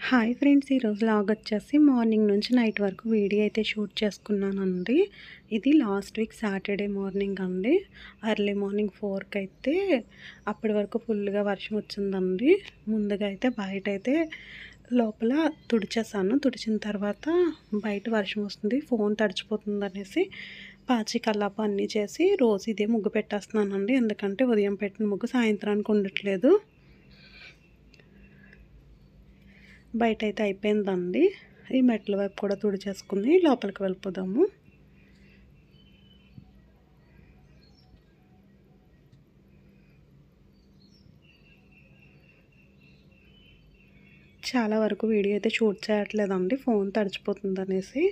Hi friends, ఈరోజు log వచ్చేసి morning నుంచి నైట్ వరకు వీడియో అయితే షూట్ చేసుకున్నానండి. ఇది లాస్ట్ వీక్ సాటర్డే మార్నింగ్ అండి. ఎర్లీ మార్నింగ్ 4కి అయితే అప్పటి వరకు ఫుల్గా వర్షం వచ్చిందండి. ముందుగా అయితే బయట అయితే లోపల తుడిచేసాను. తుడిచిన తర్వాత బయట వర్షం వస్తుంది, ఫోన్ తడిచిపోతుంది అనేసి పాచి కల్లాపు అన్నీ చేసి రోజు ఇదే ముగ్గు పెట్టేస్తున్నానండి. ఎందుకంటే ఉదయం పెట్టిన ముగ్గు సాయంత్రానికి ఉండట్లేదు. బయట అయితే అయిపోయిందండి. ఈ మెట్ల వైపు కూడా తుడిచేసుకుని లోపలికి వెళ్ళిపోదాము. చాలా వరకు వీడియో అయితే షూట్ చేయట్లేదండి, ఫోన్ తడిచిపోతుంది అనేసి.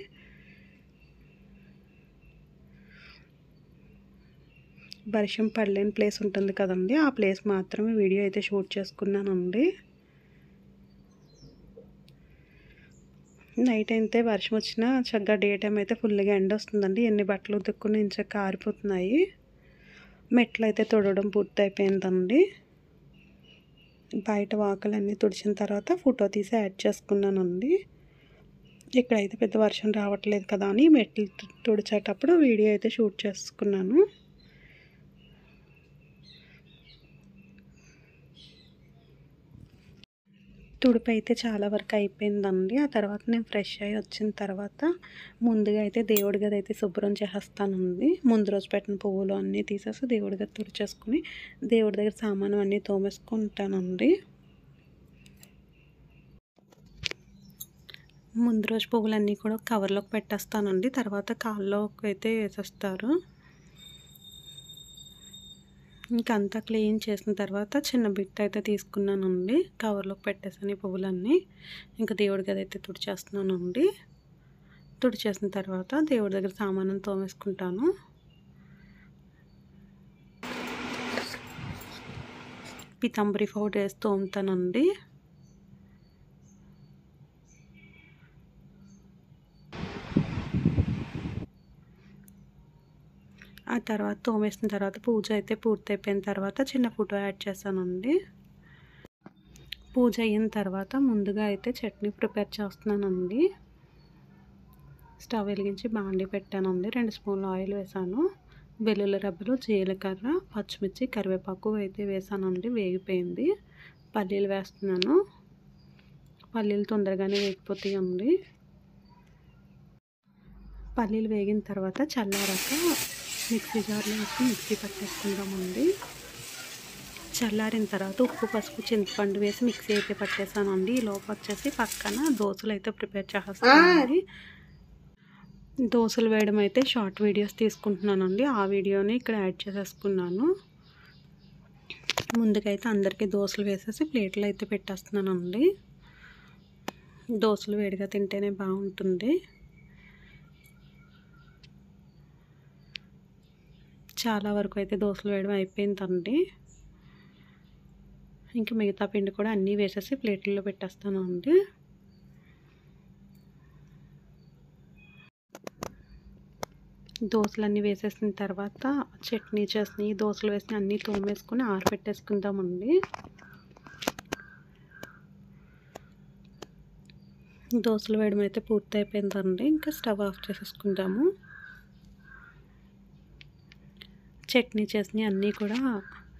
వర్షం పడలేని ప్లేస్ ఉంటుంది కదండి, ఆ ప్లేస్ మాత్రమే వీడియో అయితే షూట్ చేసుకున్నానండి. నైట్ అయితే వర్షం వచ్చినా చక్కగా డే టైం అయితే ఫుల్గా ఎండ వస్తుందండి. ఎన్ని బట్టలు ఉతుక్కుని ఇంచక్క ఆరిపోతున్నాయి. మెట్లు అయితే తుడవడం పూర్తి అయిపోయిందండి. బయట వాకలన్నీ తుడిచిన తర్వాత ఫోటో తీసి యాడ్ చేసుకున్నానండి. ఇక్కడైతే పెద్ద వర్షం రావట్లేదు కదా అని మెట్లు తుడిచేటప్పుడు వీడియో అయితే షూట్ చేసుకున్నాను. తుడిపి అయితే చాలా వరకు అయిపోయిందండి. ఆ తర్వాత నేను ఫ్రెష్ అయ్యి వచ్చిన తర్వాత ముందుగా అయితే దేవుడి గది అయితే శుభ్రం చేసేస్తానండి. ముందు రోజు పెట్టిన పువ్వులు అన్నీ తీసేసి దేవుడి గది తుడిచేసుకుని దేవుడి దగ్గర సామాను అన్నీ తోమేసుకుంటానండి. ముందు రోజు పువ్వులన్నీ కూడా కవర్లోకి పెట్టేస్తానండి. తర్వాత కాల్లోకి అయితే వేసేస్తారు. ఇంకంతా క్లీన్ చేసిన తర్వాత చిన్న బిట్ అయితే తీసుకున్నానండి, కవర్లోకి పెట్టేసాను ఈ పువ్వులన్నీ. ఇంకా దేవుడి గది అయితే తుడిచేస్తున్నానండి. తుడిచేసిన తర్వాత దేవుడి దగ్గర సామాను తోమేసుకుంటాను. పీతాంబరి పౌడర్ వేసి తోముతానండి. ఆ తర్వాత తోమేసిన తర్వాత పూజ అయితే పూర్తయిపోయిన తర్వాత చిన్న ఫోటో యాడ్ చేశానండి. పూజ అయిన తర్వాత ముందుగా అయితే చట్నీ ప్రిపేర్ చేస్తున్నానండి. స్టవ్ వెలిగించి బాండీ పెట్టానండి. 2 స్పూన్లు ఆయిల్ వేసాను. వెల్లుల్లి రబ్బలు, జీలకర్ర, పచ్చిమిర్చి, కరివేపాకు అయితే వేసానండి. వేగిపోయింది. పల్లీలు వేస్తున్నాను. పల్లీలు తొందరగానే వేగిపోతాయండి. పల్లీలు వేగిన తర్వాత చల్లారాక మిక్సీ జార్లో వేసి మిక్సీ పట్టేసుకుందామండి. చల్లారిన తర్వాత ఉప్పు, పసుపు, చింతపండు వేసి మిక్సీ అయితే పట్టేసానండి. ఈ లోపు వచ్చేసి పక్కన దోశలు అయితే ప్రిపేర్ చేస్తానండి. దోశలు వేయడం అయితే షార్ట్ వీడియోస్ తీసుకుంటున్నానండి. ఆ వీడియోని ఇక్కడ యాడ్ చేసేసుకున్నాను. ముందుకైతే అందరికీ దోశలు వేసేసి ప్లేట్లు అయితే పెట్టేస్తున్నానండి. దోశలు వేడిగా తింటేనే బాగుంటుంది. చాలా వరకు అయితే దోశలు వేయడం అయిపోయిందండి. ఇంకా మిగతా పిండి కూడా అన్నీ వేసేసి ప్లేట్లలో పెట్టేస్తానండి. దోశలన్నీ వేసేసిన తర్వాత చట్నీ చేసి దోశలు వేసి అన్నీ తోమేసుకొని ఆరబెట్టేసుకుందామండి. దోశలు వేయడం అయితే పూర్తి అయిపోయిందండి. ఇంకా స్టవ్ ఆఫ్ చేసేసుకుంటాము. చట్నీ చేసి అన్నీ కూడా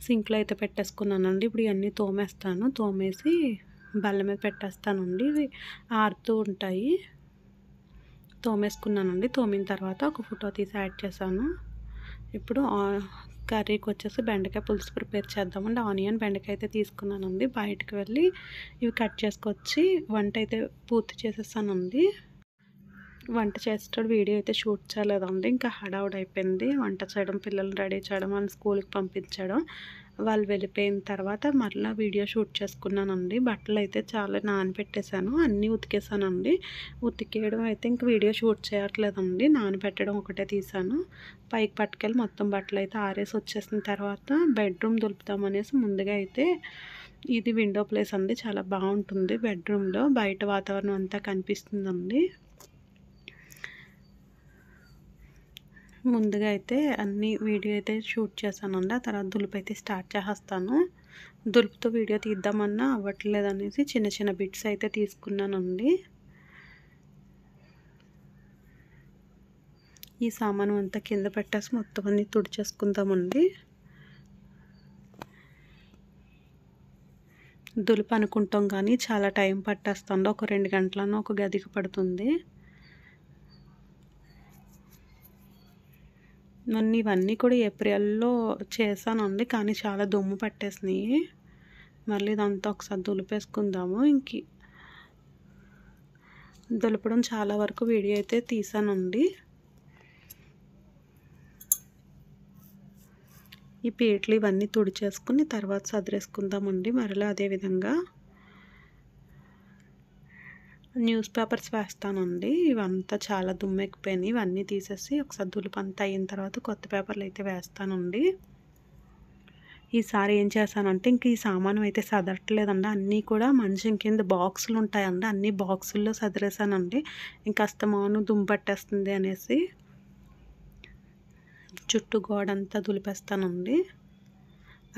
సింక్లో అయితే పెట్టేసుకున్నానండి. ఇప్పుడు ఇవన్నీ తోమేస్తాను. తోమేసి బల్ల మీద పెట్టేస్తానండి. ఇవి ఆరుతూ ఉంటాయి. తోమేసుకున్నానండి. తోమిన తర్వాత ఒక ఫోటో తీసి యాడ్ చేశాను. ఇప్పుడు కర్రీకి వచ్చేసి బెండకాయ పులుసు ప్రిపేర్ చేద్దామండి. ఆనియన్, బెండకాయ అయితే తీసుకున్నానండి. బయటకు వెళ్ళి ఇవి కట్ చేసుకొచ్చి వంట అయితే పూర్తి చేసేసానండి. వంట చేసేటప్పుడు వీడియో అయితే షూట్ చేయలేదండి. ఇంకా హడావుడి అయిపోయింది. వంట చేయడం, పిల్లల్ని రెడీ చేయడం, వాళ్ళని స్కూల్కి పంపించడం. వాళ్ళు వెళ్ళిపోయిన తర్వాత మరలా వీడియో షూట్ చేసుకున్నానండి. బట్టలు అయితే చాలా నానబెట్టేశాను, అన్నీ ఉతికేసానండి. ఉతికేయడం అయితే ఇంక వీడియో షూట్ చేయట్లేదండి, నానబెట్టడం ఒకటే తీసాను. పైకి పట్టుకెళ్ళి మొత్తం బట్టలు అయితే ఆరేసి వచ్చేసిన తర్వాత బెడ్రూమ్ దులుపుతామనేసి ముందుగా అయితే ఇది విండో ప్లేస్ అండి, చాలా బాగుంటుంది బెడ్రూమ్లో. బయట వాతావరణం అంతా కనిపిస్తుందండి. ముందుగా అయితే అన్ని వీడియో అయితే షూట్ చేశానండి. ఆ తర్వాత దులుపు అయితే స్టార్ట్ చేసేస్తాను. దులుపుతో వీడియో తీద్దామన్నా అవ్వట్లేదు అనేసి చిన్న చిన్న బిట్స్ అయితే తీసుకున్నానండి. ఈ సామాను అంతా కింద పెట్టేసి మొత్తం అన్నీ తుడిచేసుకుందామండి. దులుపు అనుకుంటాం కానీ చాలా టైం పట్టేస్తుంది. ఒక 2 గంటలన్నా ఒక గదికి పడుతుంది. మొన్న ఇవన్నీ కూడా ఏప్రిల్లో చేశానండి, కానీ చాలా దుమ్ము పట్టేసినాయి. మళ్ళీ ఇదంతా ఒకసారి దులిపేసుకుందాము. దులపడం చాలా వరకు వీడియో అయితే తీసానండి. ఈ పీటలు ఇవన్నీ తుడిచేసుకుని తర్వాత సదిరేసుకుందామండి. మరలా అదేవిధంగా న్యూస్ పేపర్స్ వేస్తానండి. ఇవంతా చాలా దుమ్మెక్కిపోయినాయి. ఇవన్నీ తీసేసి ఒకసారి దులుపంతా అయిన తర్వాత కొత్త పేపర్లు అయితే వేస్తానండి. ఈసారి ఏం చేశానంటే ఇంక ఈ సామాను అయితే సదరట్లేదండి. అన్నీ కూడా మంచం కింద బాక్సులు ఉంటాయండి, అన్నీ బాక్సుల్లో సదిరేసానండి. ఇంకా అస్తమాను దుమ్ము పట్టేస్తుంది అనేసి చుట్టూ గోడంతా దులిపేస్తానండి.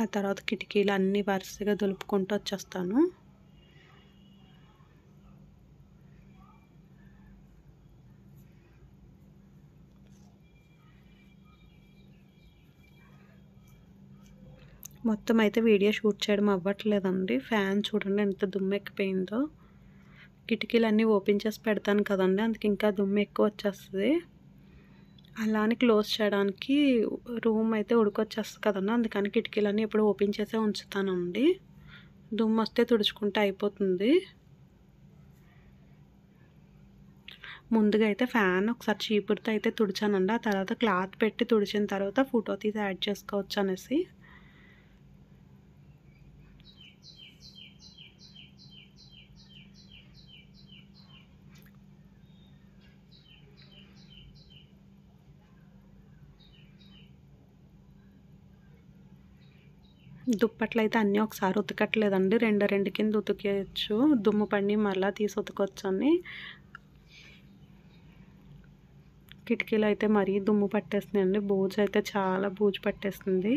ఆ తర్వాత కిటికీలు అన్నీ వరుసగా దులుపుకుంటూ వచ్చేస్తాను. మొత్తం అయితే వీడియో షూట్ చేయడం అవ్వట్లేదండి. ఫ్యాన్ చూడండి ఎంత దుమ్ము ఎక్కిపోయిందో. కిటికీలన్నీ ఓపెన్ చేసి పెడతాను కదండి, అందుకే ఇంకా దుమ్ము ఎక్కువ వచ్చేస్తుంది. అలానే క్లోజ్ చేయడానికి రూమ్ అయితే ఉడికొచ్చేస్తుంది కదండి, అందుకని కిటికీలన్నీ ఎప్పుడు ఓపెన్ చేసే ఉంచుతానండి. దుమ్ము వస్తే తుడుచుకుంటే అయిపోతుంది. ముందుగా అయితే ఫ్యాన్ ఒకసారి చీపురుతో అయితే తుడిచానండి. ఆ తర్వాత క్లాత్ పెట్టి తుడిచిన తర్వాత ఫోటో తీసి యాడ్ చేసుకోవచ్చు అనేసి. దుప్పట్లు అయితే అన్నీ ఒకసారి ఉతకట్లేదండి, రెండు కింద ఉతికేయచ్చు. దుమ్ము పడి మళ్ళీ తీసి ఉతకొచ్చు అని. కిటికీలు అయితే మరీ దుమ్ము పట్టేస్తున్నాయండి. బూజు అయితే చాలా బూజు పట్టేస్తుంది.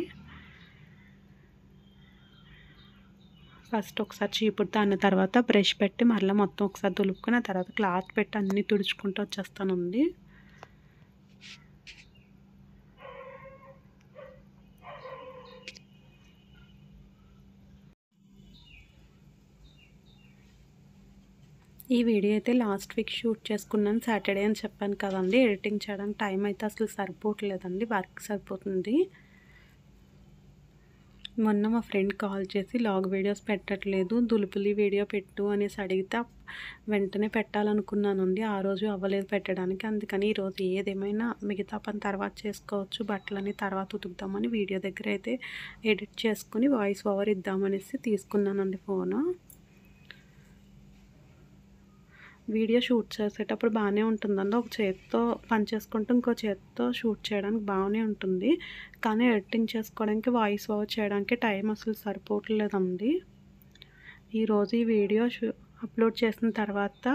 ఫస్ట్ ఒకసారి చీపురుతో అన్న తర్వాత బ్రష్ పెట్టి మళ్ళీ మొత్తం ఒకసారి దులుపుకొని ఆ తర్వాత క్లాత్ పెట్టి అన్నీ తుడుచుకుంటూ వచ్చేస్తానండి. ఈ వీడియో అయితే లాస్ట్ వీక్ షూట్ చేసుకున్నాను, సాటర్డే అని చెప్పాను కదండి. ఎడిటింగ్ చేయడానికి టైం అయితే అసలు సరిపోవట్లేదండి, వర్క్ సరిపోతుంది. మొన్న మా ఫ్రెండ్ కాల్ చేసి లాగ్ వీడియోస్ పెట్టట్లేదు, దులుపులి వీడియో పెట్టు అనేసి అడిగితే వెంటనే పెట్టాలనుకున్నానండి. ఆ రోజు అవ్వలేదు పెట్టడానికి, అందుకని ఈరోజు ఏదేమైనా మిగతా పని తర్వాత చేసుకోవచ్చు, బట్టలని తర్వాత ఉతుకుదామని వీడియో దగ్గర అయితే ఎడిట్ చేసుకుని వాయిస్ ఓవర్ ఇద్దామనేసి తీసుకున్నానండి ఫోను. వీడియో షూట్ చేసేటప్పుడు బాగానే ఉంటుందండి. ఒక చేతితో పని చేసుకుంటూ ఇంకో చేతితో షూట్ చేయడానికి బాగానే ఉంటుంది, కానీ ఎడిటింగ్ చేసుకోవడానికి వాయిస్ ఓవర్ చేయడానికి టైం అసలు సరిపోవట్లేదండి. ఈరోజు ఈ వీడియో అప్లోడ్ చేసిన తర్వాత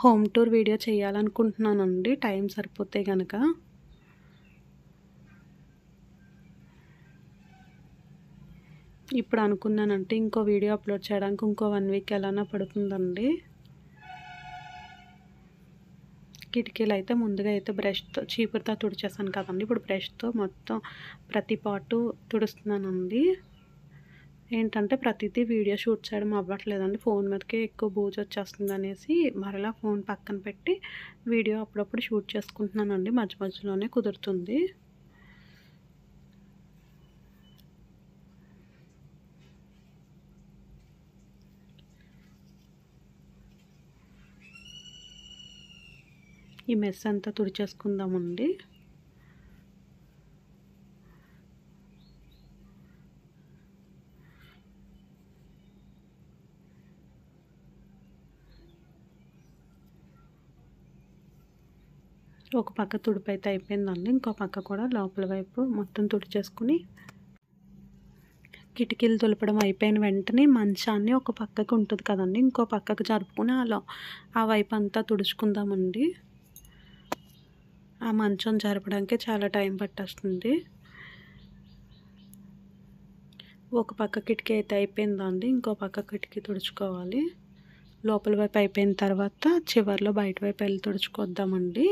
హోమ్ టూర్ వీడియో చేయాలనుకుంటున్నానండి, టైం సరిపోతే కనుక. ఇప్పుడు అనుకున్నానంటే ఇంకో వీడియో అప్లోడ్ చేయడానికి ఇంకో 1 వీక్ ఎలానా పడుతుందండి. కిటికీలు అయితే ముందుగా అయితే బ్రష్తో చీపురుతో తుడిచేసాను కదండి, ఇప్పుడు బ్రష్తో మొత్తం ప్రతి పాటు తుడుస్తున్నానండి. ఏంటంటే ప్రతిదీ వీడియో షూట్ చేయడం అవ్వట్లేదండి, ఫోన్ మీదకే ఎక్కువ బూజు వచ్చేస్తుంది అనేసి మరలా ఫోన్ పక్కన పెట్టి వీడియో అప్పుడప్పుడు షూట్ చేసుకుంటున్నానండి, మధ్య మధ్యలోనే కుదురుతుంది. ఈ మెస్ అంతా తుడిచేసుకుందామండి. ఒక పక్క తుడిపి అయితే అయిపోయిందండి, ఇంకో పక్క కూడా లోపల వైపు మొత్తం తుడిచేసుకుని కిటికీలు తులపడం అయిపోయిన వెంటనే మంచాన్ని ఒక పక్కకు ఉంటుంది కదండి, ఇంకో పక్కకు జరుపుకుని ఆ వైపు అంతా తుడుచుకుందామండి. ఆ మంచం జరపడానికి చాలా టైం పట్టేస్తుంది. ఒక పక్క కిటికీ అయితే అయిపోయిందండి, ఇంకో పక్క కిటికీ తుడుచుకోవాలి. లోపల వైపు అయిపోయిన తర్వాత చివర్లో బయట వైపు వెళ్ళి తుడుచుకొద్దామండి.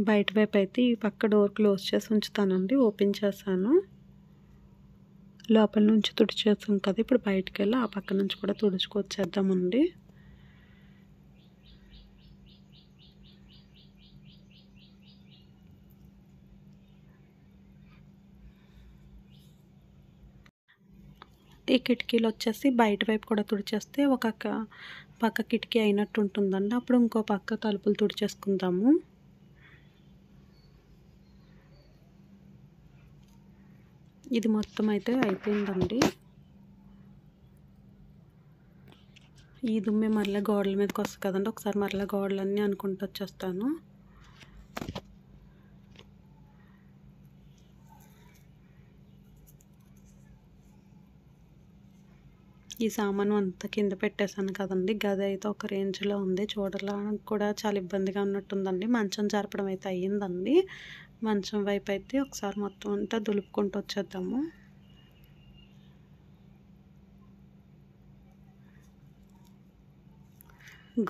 బయట వైపు అయితే ఈ పక్క డోర్ క్లోజ్ చేసి ఉంచుతానండి, ఓపెన్ చేశాను. లోపల నుంచి తుడిచేసాం కదా, ఇప్పుడు బయటికి వెళ్ళి ఆ పక్క నుంచి కూడా తుడుచుకొచ్చేద్దామండి. ఈ కిటికీలు వచ్చేసి బయట వైపు కూడా తుడిచేస్తే ఒక పక్క కిటికీ అయినట్టు ఉంటుందండి. అప్పుడు ఇంకో పక్క తలుపులు తుడిచేసుకుందాము. ఇది మొత్తం అయితే అయిపోయిందండి. ఈ దుమ్మె మరలా గోడల మీదకి వస్తుంది కదండి, ఒకసారి మరలా గోడలన్నీ అనుకుంటూ వచ్చేస్తాను. ఈ సామాను అంతా కింద పెట్టేశాను కదండి, గది అయితే ఒక రేంజ్లో ఉంది, చూడడానికి కూడా చాలా ఇబ్బందిగా ఉన్నట్టుందండి. మంచం జరపడం అయితే అయ్యిందండి. మంచం వైపు అయితే ఒకసారి మొత్తం అంతా దులుపుకుంటూ వచ్చేద్దాము.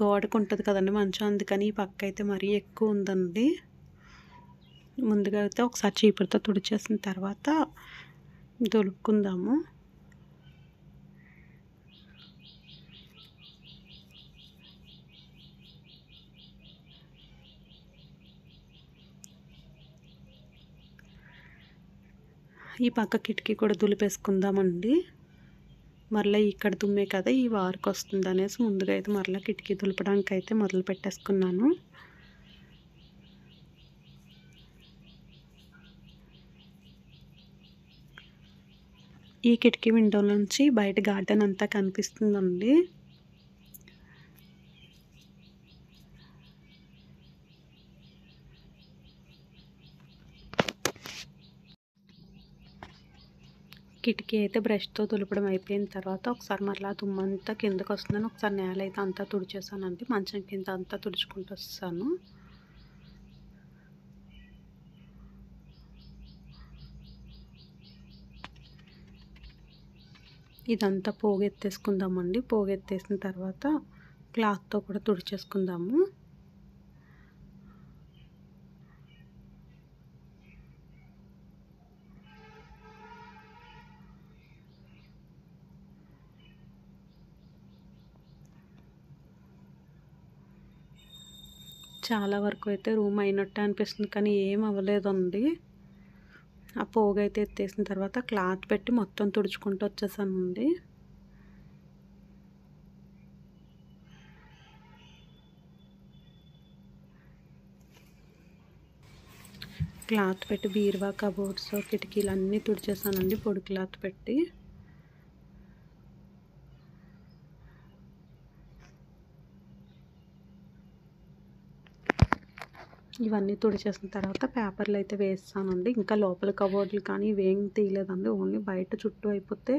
గోడకు ఉంటుంది కదండి మంచం, అందుకని ఈ పక్క అయితే మరీ ఎక్కువ ఉందండి. ముందుగా అయితే ఒకసారి చీపురుతో తుడిచేసిన తర్వాత దులుపుకుందాము. ఈ పక్క కిటికీ కూడా దులిపేసుకుందామండి. మరలా ఇక్కడ దుమ్మే కదా ఈ వారికి వస్తుంది అనేసి ముందుగా అయితే మరలా కిటికీ దులపడానికి అయితే మొదలు పెట్టేసుకున్నాను. ఈ కిటికీ విండో నుంచి బయట గార్డెన్ అంతా కనిపిస్తుందండి. కిటికీ అయితే బ్రష్తో తులపడం అయిపోయిన తర్వాత ఒకసారి మరలా దుమ్మంతా కిందకు వస్తుందని ఒకసారి నేల అయితే అంతా తుడిచేసానండి. మంచం కింద అంతా తుడుచుకుంటూ వస్తాను. ఇదంతా పోగెత్తేసుకుందామండి. పోగెత్తేసిన తర్వాత క్లాత్తో కూడా తుడిచేసుకుందాము. చాలా వరకు అయితే రూమ్ అయినట్టు అనిపిస్తుంది, కానీ ఏం అవ్వలేదండి. ఆ పోగు అయితే ఎత్తేసిన తర్వాత క్లాత్ పెట్టి మొత్తం తుడుచుకుంటూ వచ్చేసానండి. క్లాత్ పెట్టి బీరువా, కబోర్డ్స్, కిటికీలు అన్నీ తుడిచేసానండి పొడి క్లాత్ పెట్టి. ఇవన్నీ తుడిచేసిన తర్వాత పేపర్లు అయితే వేస్తానండి. ఇంకా లోపల కబోర్డులు కానీ ఇవేం తీయలేదండి, ఓన్లీ బయట చుట్టూ అయిపోతే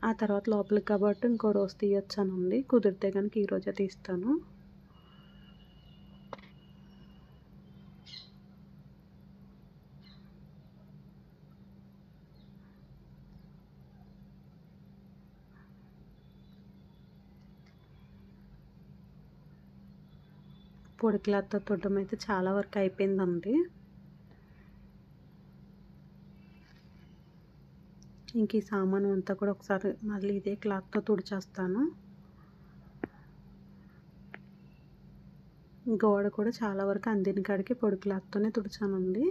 ఆ తర్వాత లోపల కబోర్డు ఇంకో రోజు తీయొచ్చానండి. కుదిరితే కనుక ఈరోజే తీస్తాను. పొడి క్లాత్తో తుడడం అయితే చాలా వరకు అయిపోయిందండి. ఇంక ఈ సామాను అంతా కూడా ఒకసారి మళ్ళీ ఇదే క్లాత్తో తుడిచేస్తాను. గోడ కూడా చాలా వరకు అందిన కాడికి పొడి క్లాత్తోనే తుడిచానండి.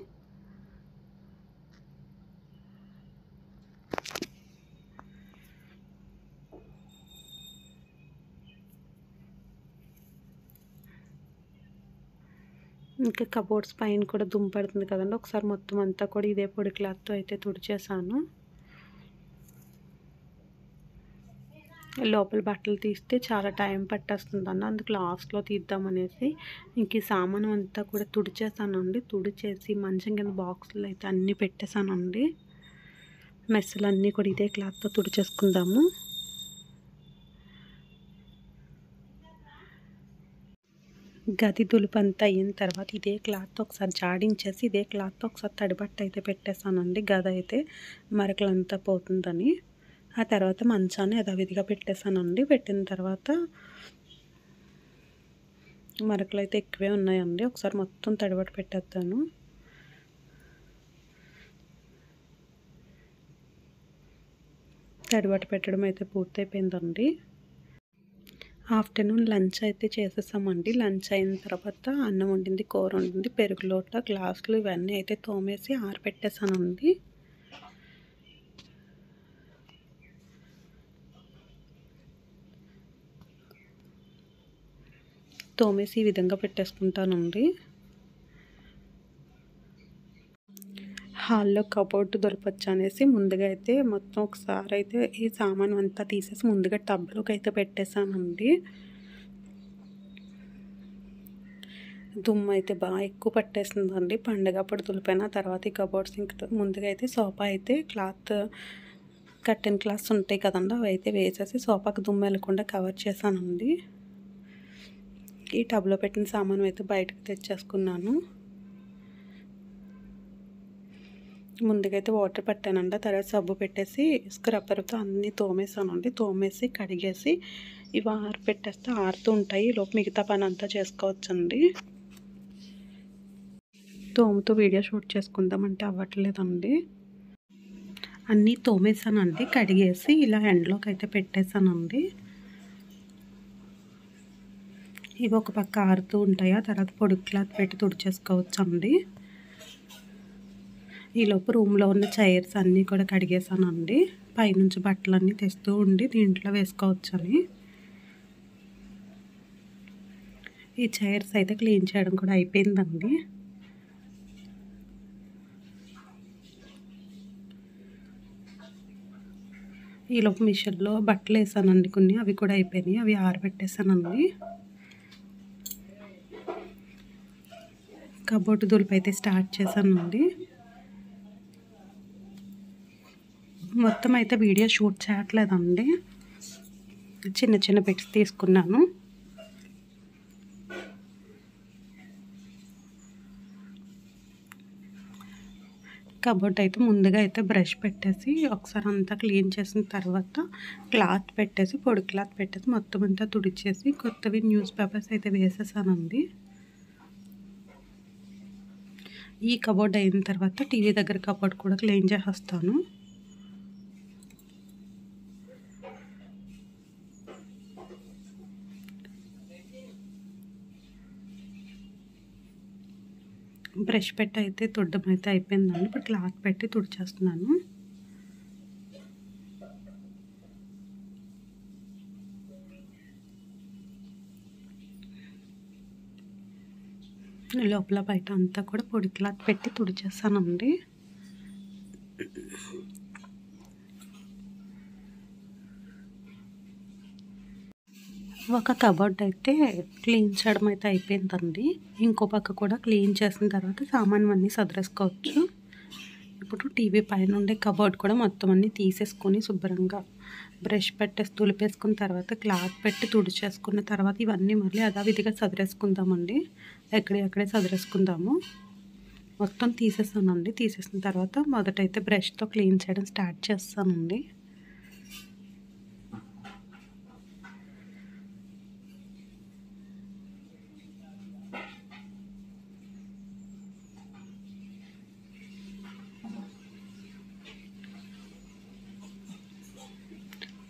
ఇంకా కబోర్డ్స్ పైన కూడా దుమ్ము పడుతుంది కదండి, ఒకసారి మొత్తం అంతా కూడా ఇదే పొడి క్లాత్తో అయితే తుడిచేసాను. లోపల బట్టలు తీస్తే చాలా టైం పట్టేస్తుందండి, అందుకు లాస్ట్లో తీద్దామనేసి ఇంక ఈ సామాను అంతా కూడా తుడిచేసానండి. తుడిచేసి మంచం కింద బాక్సులు అయితే అన్నీ పెట్టేశానండి. మెస్సులు అన్నీ కూడా ఇదే క్లాత్తో తుడిచేసుకుందాము. గది దులుపంతా అయిన తర్వాత ఇదే క్లాత్ ఒకసారి జాడించేసి ఇదే క్లాత్ ఒకసారి తడిబట్ట అయితే పెట్టేసానండి. గది అయితే మరకలంతా పోతుందని. ఆ తర్వాత మంచాన్ని యథావిధిగా పెట్టేసానండి. పెట్టిన తర్వాత మరకలు అయితే ఎక్కువే ఉన్నాయండి. ఒకసారి మొత్తం తడిబట్ట పెట్టేస్తాను. తడిబట్ట పెట్టడం అయితే పూర్తయిపోయిందండి. ఆఫ్టర్నూన్ లంచ్ అయితే చేసేసామండి. లంచ్ అయిన తర్వాత అన్నం వండింది, కూర వండింది, పెరుగు లోట, గ్లాసులు ఇవన్నీ అయితే తోమేసి ఆరబెట్టేసానండి. తోమేసి ఈ విధంగా పెట్టేసుకుంటానండి. హాల్లో కబోర్డ్ దొరకవచ్చు అనేసి ముందుగా అయితే మొత్తం ఒకసారి అయితే ఈ సామాన్ అంతా తీసేసి ముందుగా టబ్లోకి అయితే పెట్టేశానండి. దుమ్ము అయితే బాగా ఎక్కువ పట్టేస్తుందండి. పండగప్పుడు దులిపోయిన తర్వాత ఈ కబోర్డ్స్ ఇంకా ముందుగా అయితే సోఫా అయితే క్లాత్ కర్టెన్ క్లాత్స్ ఉంటాయి కదండి, అవి అయితే వేసేసి సోఫాకి దుమ్ము వెళ్ళకుండా కవర్ చేశానండి. ఈ టబ్లో పెట్టిన సామాను అయితే బయటకు తెచ్చేసుకున్నాను. ముందుగా అయితే వాటర్ పట్టానండి. తర్వాత సబ్బు పెట్టేసి స్క్రబ్బర్తో అన్నీ తోమేసానండి. తోమేసి కడిగేసి ఇవి ఆరబెట్టేస్తే ఆరుతూ ఉంటాయి. లోపు మిగతా పని అంతా చేసుకోవచ్చండి. తోముతూ వీడియో షూట్ చేసుకుందామంటే అవ్వట్లేదండి. అన్నీ తోమేసానండి. కడిగేసి ఇలా ఎండలోకి అయితే పెట్టేశానండి. ఇవి ఒక పక్క ఆరుతూ ఉంటాయి. ఆ తర్వాత పొడి క్లాత్ పెట్టి తుడిచేసుకోవచ్చండి. ఈలోపు రూమ్లో ఉన్న చైర్స్ అన్నీ కూడా కడిగేసానండి. పైనుంచి బట్టలన్నీ తెస్తూ ఉండి దీంట్లో వేసుకోవచ్చని. ఈ చైర్స్ అయితే క్లీన్ చేయడం కూడా అయిపోయిందండి. ఈలోపు మిషన్లో బట్టలు వేసానండి కొన్ని, అవి కూడా అయిపోయినాయి. అవి ఆరబెట్టేసానండి. కబోర్డ్ దులుపు అయితే స్టార్ట్ చేశానండి. మొత్తం అయితే వీడియో షూట్ చేయట్లేదండి, చిన్న చిన్న బిట్స్ తీసుకున్నాను. కబోర్డ్ అయితే ముందుగా అయితే బ్రష్ పెట్టేసి ఒకసారి అంతా క్లీన్ చేసిన తర్వాత క్లాత్ పెట్టేసి పొడి క్లాత్ పెట్టేసి మొత్తం అంతా తుడిచేసి కొత్తవి న్యూస్ పేపర్స్ అయితే వేసేసానండి. ఈ కబోర్డ్ అయిన తర్వాత టీవీ దగ్గర కబోర్డ్ కూడా క్లీన్ చేసేస్తాను. బ్రష్ పెట్టి అయితే తుడడం అయితే అయిపోయిందండి. ఇప్పుడు క్లాత్ పెట్టి తుడిచేస్తున్నాను. లోపల బయట అంతా కూడా పొడి క్లాత్ పెట్టి తుడిచేస్తానండి. ఒక కబోర్డ్ అయితే క్లీన్ చేయడం అయితే అయిపోయిందండి. ఇంకో పక్క కూడా క్లీన్ చేసిన తర్వాత సామాన్ అన్నీ సదరేసుకోవచ్చు. ఇప్పుడు టీవీ పైన ఉండే కబోర్డ్ కూడా మొత్తం అన్నీ తీసేసుకొని శుభ్రంగా బ్రష్ పెట్టేసి తులిపేసుకున్న తర్వాత క్లాత్ పెట్టి తుడిచేసుకున్న తర్వాత ఇవన్నీ మళ్ళీ యథావిధిగా సదరేసుకుందామండి. ఎక్కడే సదరేసుకుందాము. మొత్తం తీసేసానండి. తీసేసిన తర్వాత మొదటైతే బ్రష్తో క్లీన్ చేయడం స్టార్ట్ చేస్తానండి.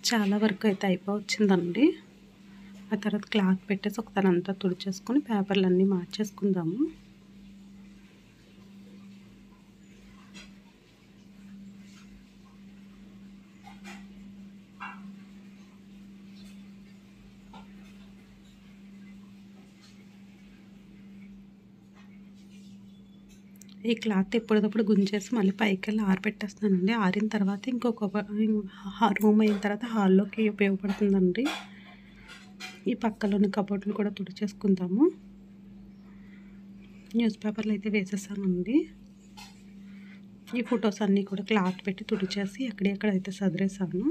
చాలా వరకు అయితే అయిపోవచ్చిందండి. ఆ తర్వాత క్లాత్ పెట్టేసి ఒకసారి అంతా తుడిచేసుకొని పేపర్లు అన్నీ మార్చేసుకుందాము. ఈ క్లాత్ ఎప్పటికప్పుడు గుంజేసి మళ్ళీ పైకి వెళ్ళి ఆరబెట్టేస్తానండి. ఆరిన తర్వాత ఇంకొక రూమ్ అయిన తర్వాత హాల్లోకి ఉపయోగపడుతుందండి. ఈ పక్కలోని కబోర్డ్లు కూడా తుడిచేసుకుందాము. న్యూస్ పేపర్లు అయితే వేసేసానండి. ఈ ఫొటోస్ అన్నీ కూడా క్లాత్ పెట్టి తుడిచేసి ఎక్కడెక్కడైతే సదిరేసాను.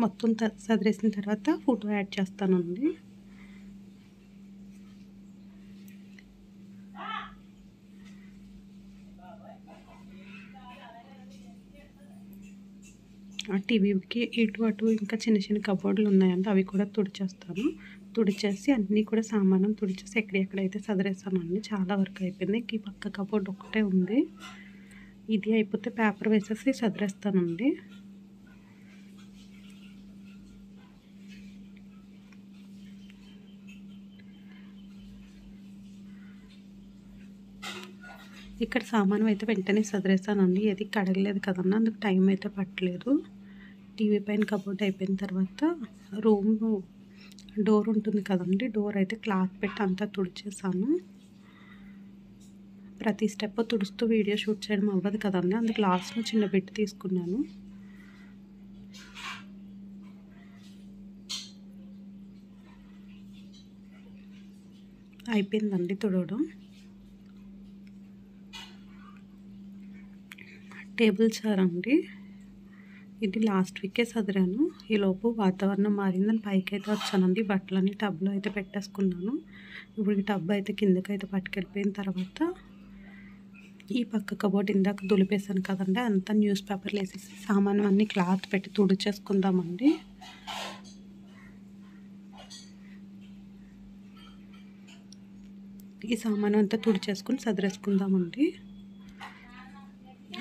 మొత్తం సదిరేసిన తర్వాత ఫోటో యాడ్ చేస్తానండి. ఆ టీవీకి ఇటు అటు ఇంకా చిన్న చిన్న కబోర్డులు ఉన్నాయంటే అవి కూడా తుడిచేస్తాను. తుడిచేసి అన్నీ కూడా సామానం తుడిచేసి ఎక్కడెక్కడైతే సదిరేసానండి. చాలా వరకు అయిపోయింది. ఈ పక్క కబోర్డ్ ఒకటే ఉంది. ఇది అయిపోతే పేపర్ వేసేసి సదిరేస్తానండి. ఇక్కడ సామాను అయితే వెంటనే సదిరేసానండి. ఏది కడగలేదు కదన్నా, అందుకు టైం అయితే పట్టలేదు. టీవీ పైన కబోర్డ్ అయిపోయిన తర్వాత రూమ్ డోర్ ఉంటుంది కదండి, డోర్ అయితే క్లాత్ పెట్టి అంతా తుడిచేసాను. ప్రతి స్టెప్ తుడుస్తూ వీడియో షూట్ చేయడం అవ్వదు కదండి, అందుకు లాస్ట్లో చిన్న బిట్ తీసుకున్నాను. అయిపోయిందండి తుడవడం. టేబుల్ చైర్ అండి, ఇది లాస్ట్ వీకే సదిరాను. ఈలోపు వాతావరణం మారిందని పైకి అయితే వచ్చానండి. బట్టలన్నీ టబ్లో అయితే పెట్టేసుకున్నాను. ఇప్పుడు ఈ టబ్ అయితే కిందకైతే పట్టుకెళ్ళిపోయిన తర్వాత ఈ పక్క కబోర్డ్ ఇందాక దులిపేసాను కదండి, అంతా న్యూస్ పేపర్లు వేసేసి సామాను అన్నీ క్లాత్ పెట్టి తుడిచేసుకుందామండి. ఈ సామాను అంతా తుడిచేసుకుని సదిరేసుకుందామండి.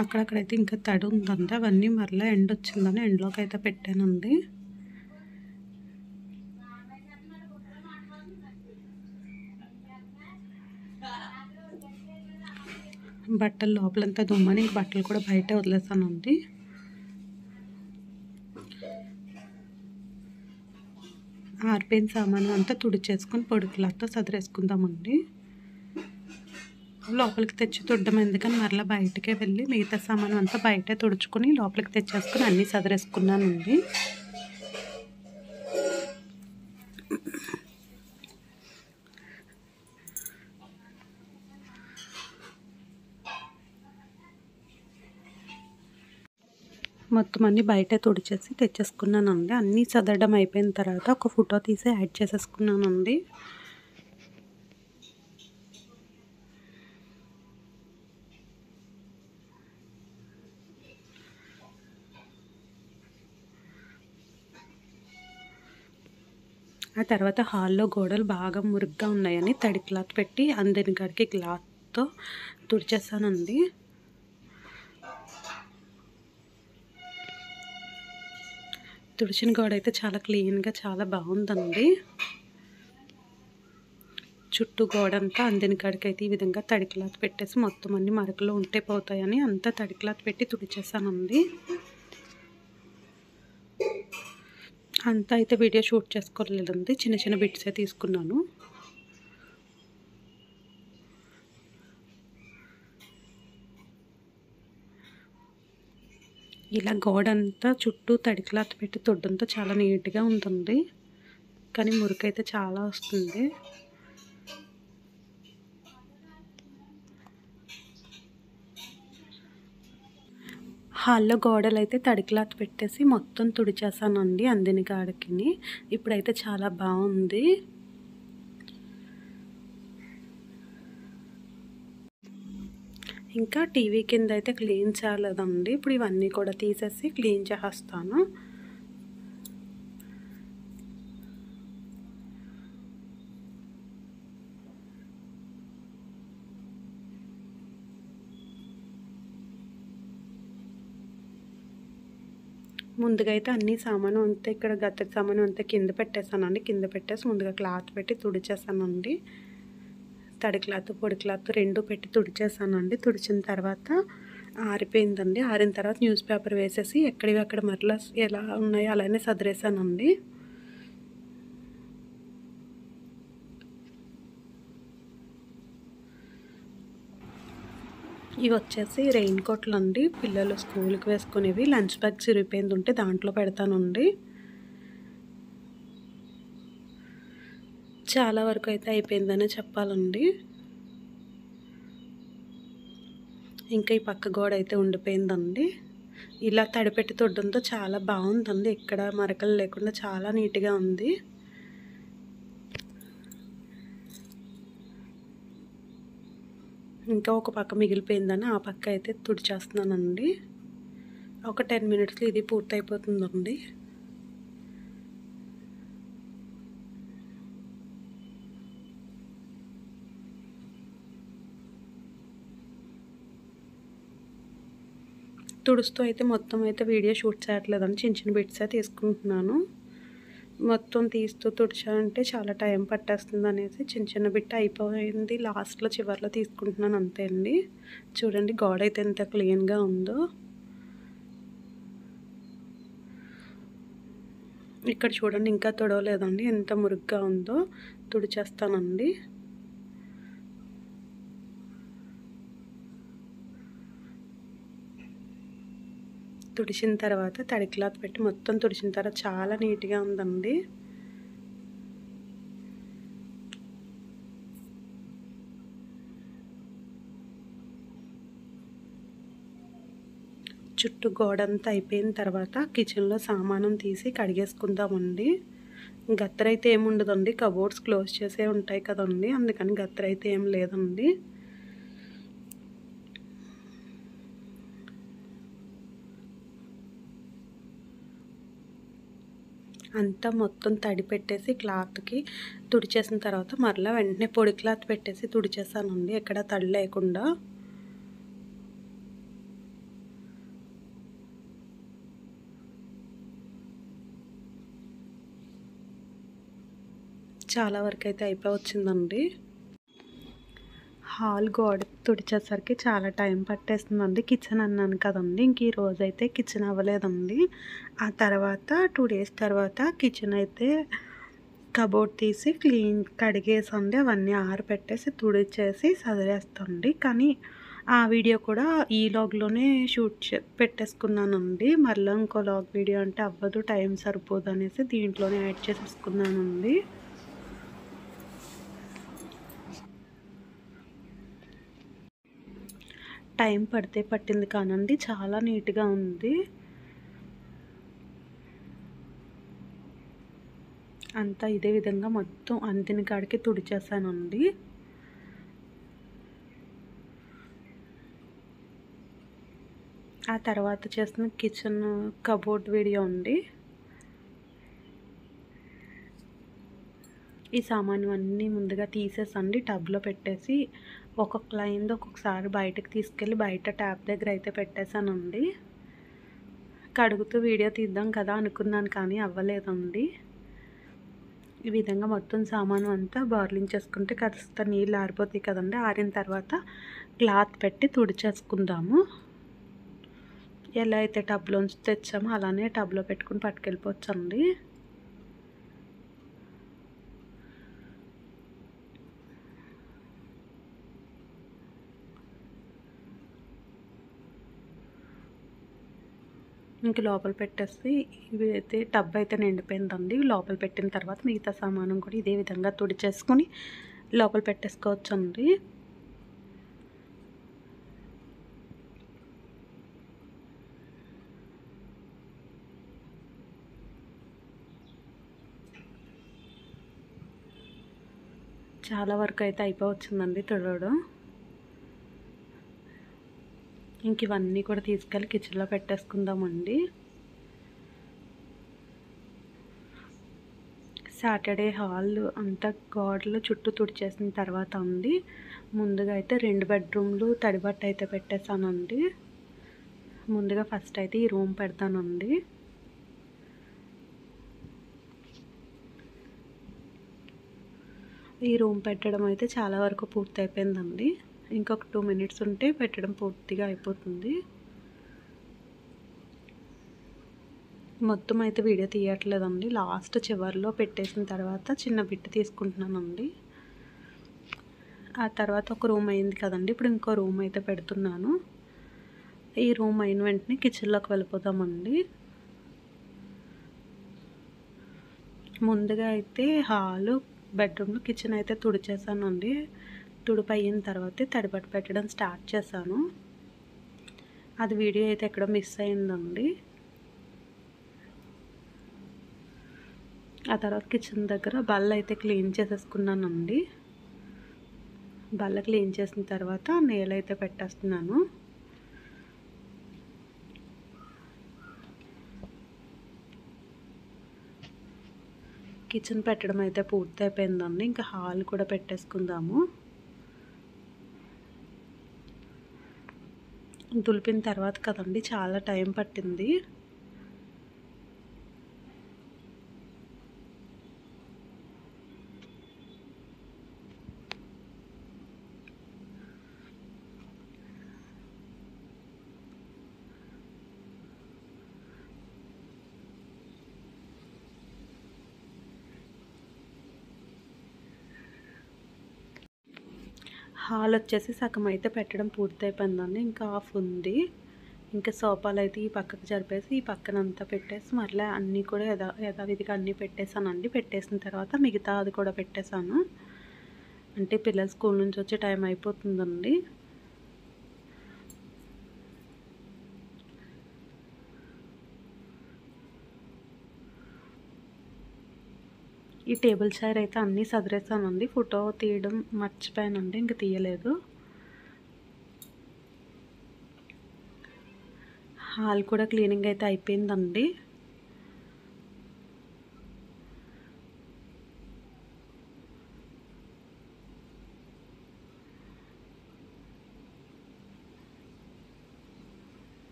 అక్కడక్కడైతే ఇంకా తడి ఉందండి, అవన్నీ మరలా ఎండ వచ్చిందని ఎండలోకి అయితే పెట్టానండి. బట్టలు లోపలంతా దుమ్మని ఇంక బట్టలు కూడా బయటే వదిలేసానండి. ఆరిపోయిన సామాను అంతా తుడిచేసుకొని పొడి క్లాత్తో సదిరేసుకుందామండి. లోపలికి తెచ్చి తుడడం ఎందుకని మరలా బయటకే వెళ్ళి మిగతా సామాను అంతా బయటే తుడుచుకొని లోపలికి తెచ్చేసుకుని అన్నీ సదిరేసుకున్నానండి. మొత్తం అన్నీ బయటే తుడిచేసి తెచ్చేసుకున్నానండి. అన్నీ సదరడం అయిపోయిన తర్వాత ఒక ఫోటో తీసి యాడ్ చేసేసుకున్నానండి. ఆ తర్వాత హాల్లో గోడలు బాగా మురుగ్గా ఉన్నాయని తడి క్లాత్ పెట్టి అందిన కాడికి క్లాత్తో తుడిచేసానండి. తుడిచిన గోడ అయితే చాలా క్లీన్గా చాలా బాగుందండి. చుట్టూ గోడంతా అందిన కాడికి అయితే ఈ విధంగా తడి క్లాత్ పెట్టేసి మొత్తం అన్ని మరకలు ఉంటే పోతాయని అంతా తడి క్లాత్ పెట్టి తుడిచేసానండి. అంతా అయితే వీడియో షూట్ చేసుకోలేదండి, చిన్న చిన్న బిట్సే తీసుకున్నాను. ఇలా గోడంతా చుట్టూ తడి క్లాత్ పెట్టి తుడడంతో చాలా నీట్గా ఉంటుంది, కానీ మురికైతే చాలా వస్తుంది. హాల్లో గోడలు అయితే తడి క్లాత్ పెట్టేసి మొత్తం తుడిచేసానండి అందిన కాడికి. ఇప్పుడైతే చాలా బాగుంది. ఇంకా టీవీ కింద అయితే క్లీన్ చేయలేదండి. ఇప్పుడు ఇవన్నీ కూడా తీసేసి క్లీన్ చేస్తాను. ముందుగా అయితే అన్ని సామాను అంతా ఇక్కడ గత్తె సామాను అంతా కింద పెట్టేసానండి. కింద పెట్టేసి ముందుగా క్లాత్ పెట్టి తుడిచేసానండి. తడి క్లాత్ పొడి క్లాత్ రెండు పెట్టి తుడిచేసానండి. తుడిచిన తర్వాత ఆరిపోయిందండి. ఆరిన తర్వాత న్యూస్ పేపర్ వేసేసి ఎక్కడివి అక్కడ మరలా ఎలా ఉన్నాయో అలానే సదిరేసానండి. ఇవి వచ్చేసి రెయిన్ కోట్లు అండి, పిల్లలు స్కూల్కి వేసుకునేవి. లంచ్ బ్యాగ్ చిరిగిపోయింది ఉంటే దాంట్లో పెడతానండి. చాలా వరకు అయితే అయిపోయిందనే చెప్పాలండి. ఇంకా ఈ పక్క గోడ అయితే ఉండిపోయిందండి. ఇలా తడిపెట్టి తుడడంతో చాలా బాగుందండి, ఎక్కడ మరకలు లేకుండా చాలా నీట్గా ఉంది. ఇంకా ఒక పక్క మిగిలిపోయిందని ఆ పక్క అయితే తుడిచేస్తున్నానండి. ఒక 10 మినిట్స్లో ఇది పూర్తయిపోతుందండి. తుడుస్తూ అయితే మొత్తం అయితే వీడియో షూట్ చేయట్లేదండి, చిన్న చిన్న బిట్సే తీసుకుంటున్నాను. మొత్తం తీస్తూ తుడిచానంటే చాలా టైం పట్టేస్తుంది అనేసి చిన్న చిన్న బిట్ అయిపోయింది, లాస్ట్లో చివరిలో తీసుకుంటున్నాను అంతే అండి. చూడండి గోడ అయితే ఎంత క్లీన్గా ఉందో. ఇక్కడ చూడండి ఇంకా తుడవలేదండి, ఎంత మురుగ్గా ఉందో. తుడిచేస్తానండి. తుడిచిన తర్వాత తడి క్లాత్ పెట్టి మొత్తం తుడిచిన తర్వాత చాలా నీట్గా ఉందండి. చుట్టూ గోడంతా అయిపోయిన తర్వాత కిచెన్లో సామానం తీసి కడిగేసుకుందామండి. గత్తరైతే ఏమి ఉండదండి, కబోర్డ్స్ క్లోజ్ చేసే ఉంటాయి కదండి, అందుకని గత్తరైతే ఏం లేదండి. అంతా మొత్తం తడి పెట్టేసి క్లాత్కి తుడిచేసిన తర్వాత మరలా వెంటనే పొడి క్లాత్ పెట్టేసి తుడిచేసానండి, ఎక్కడ తడి లేకుండా. చాలా వరకు అయితే అయిపోవచ్చిందండి. హాల్ గోడ తుడిచేసరికి చాలా టైం పట్టేస్తుందండి. కిచెన్ అన్నాను కదండి, ఇంక ఈ రోజైతే కిచెన్ అవ్వలేదండి. ఆ తర్వాత 2 డేస్ తర్వాత కిచెన్ అయితే కబోర్డ్ తీసి కడిగేసండి, అవన్నీ ఆరబెట్టేసి తుడిచేసి సదిరేస్తాండి. కానీ ఆ వీడియో కూడా ఈ లాగ్లోనే పెట్టేసుకున్నానండి. మళ్ళీ ఇంకో లాగ్ వీడియో అంటే అవ్వదు, టైం సరిపోదు అనేసి దీంట్లోనే యాడ్ చేసేసుకున్నానండి. టైం పడితే పట్టింది కానండి, చాలా నీట్గా ఉంది. అంతా ఇదే విధంగా మొత్తం అందిన కాడికి తుడిచేసానండి. ఆ తర్వాత చేసిన కిచెన్ కబోర్డ్ వీడియో అండి. ఈ సామాను అన్నీ ముందుగా తీసేసండి టబ్లో పెట్టేసి, ఒక్కొక్క లైన్లో ఒక్కొక్కసారి బయటకు తీసుకెళ్ళి బయట ట్యాప్ దగ్గర అయితే పెట్టేశానండి. కడుగుతూ వీడియో తీద్దాం కదా అనుకున్నాను, కానీ అవ్వలేదండి. ఈ విధంగా మొత్తం సామాను అంతా బార్లించేసుకుంటే కాస్త నీళ్ళు ఆరిపోతాయి కదండి. ఆరిన తర్వాత క్లాత్ పెట్టి తుడిచేసుకుందాము. ఎలా అయితే టబ్లోంచి తెచ్చామో అలానే టబ్లో పెట్టుకుని పట్టుకెళ్ళిపోవచ్చండి. ఇంక లోపల పెట్టేసి ఇవి అయితే టబ్ అయితే నిండిపోయిందండి. లోపల పెట్టిన తర్వాత మిగతా సామానం కూడా ఇదే విధంగా తుడిచేసుకొని లోపల పెట్టేసుకోవచ్చండి. చాలా వరకు అయితే అయిపోవచ్చిందండి తుడవడం. ఇంక ఇవన్నీ కూడా తీసుకెళ్ళి కిచెన్లో పెట్టేసుకుందామండి. సాటర్డే హాల్ అంతా గోడలు చుట్టూ తుడిచేసిన తర్వాత అండి, ముందుగా అయితే 2 బెడ్రూమ్లు తడిబట్ట అయితే పెట్టేశానండి. ముందుగా ఫస్ట్ అయితే ఈ రూమ్ పెడతానండి. ఈ రూమ్ పెట్టడం అయితే చాలా వరకు పూర్తి అయిపోయిందండి. ఇంకొక 2 మినిట్స్ ఉంటే పెట్టడం పూర్తిగా అయిపోతుంది. మొత్తం అయితే వీడియో తీయట్లేదండి, లాస్ట్ చివరిలో పెట్టేసిన తర్వాత చిన్న బిట్ తీసుకుంటున్నానండి. ఆ తర్వాత ఒక రూమ్ అయింది కదండి, ఇప్పుడు ఇంకో రూమ్ అయితే పెడుతున్నాను. ఈ రూమ్ అయిన వెంటనే కిచెన్లోకి వెళ్ళిపోతామండి. ముందుగా అయితే హాలు బెడ్రూమ్లో కిచెన్ అయితే తుడిచేసానండి. తుడిపి అయిన తర్వాత తడిబట్ట పెట్టడం స్టార్ట్ చేశాను. అది వీడియో అయితే ఎక్కడో మిస్ అయిందండి. ఆ తర్వాత కిచెన్ దగ్గర బల్ల అయితే క్లీన్ చేసేసుకున్నానండి. బల్ల క్లీన్ చేసిన తర్వాత నేలైతే పెట్టేస్తున్నాను. కిచెన్ పెట్టడం అయితే పూర్తి అయిపోయిందండి. ఇంకా హాల్ కూడా పెట్టేసుకుందాము. దులిపిన తర్వాత కదండి చాలా టైం పట్టింది. హాల్ వచ్చేసి సగం అయితే పెట్టడం పూర్తయిపోయిందండి. ఇంకా హాఫ్ ఉంది. ఇంకా సోఫాలు అయితే ఈ పక్కకు జరిపేసి ఈ పక్కనంతా పెట్టేసి మరలా అన్నీ కూడా యథావిధిగా అన్నీ పెట్టేశానండి. పెట్టేసిన తర్వాత మిగతా అది కూడా పెట్టేశాను. అంటే పిల్లలు స్కూల్ నుంచి వచ్చే టైం అయిపోతుందండి. ఈ టేబుల్ చైర్ అయితే అన్నీ సదిరేసానండి. ఫోటో తీయడం మర్చిపోయానండి, ఇంక తీయలేదు. హాల్ కూడా క్లీనింగ్ అయితే అయిపోయిందండి.